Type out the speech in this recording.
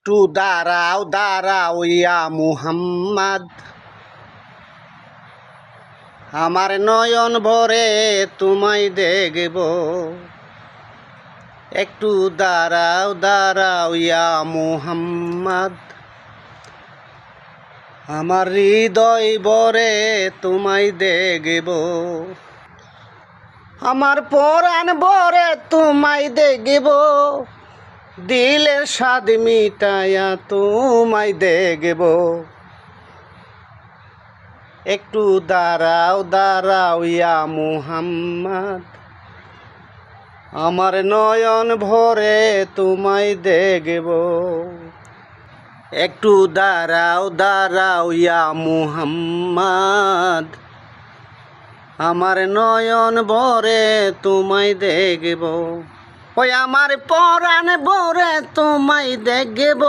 একটু দাঁড়াও দাঁড়াও ইয়া মুহাম্মদ, আমার নয়ন ভরে তোমায় দেখব। একটু দাঁড়াও দাঁড়াও ইয়া মুহাম্মদ, আমার হৃদয় ভরে তোমায় দেখব। আমার পরাণ ভরে তোমায় দেখব, দিলের স্বাদ মিটায়া তোমায় দেখব। একটু দাঁড়াও দাঁড়াও ইয়া মুহাম্মদ, আমার নয়ন ভরে তোমায় দেখব। একটু দাঁড়াও দাঁড়াও ইয়া মুহাম্মদ, আমার নয়ন ভরে তোমায় দেখব। ওই আমার পরাণ ভরে তোমায় দেখব।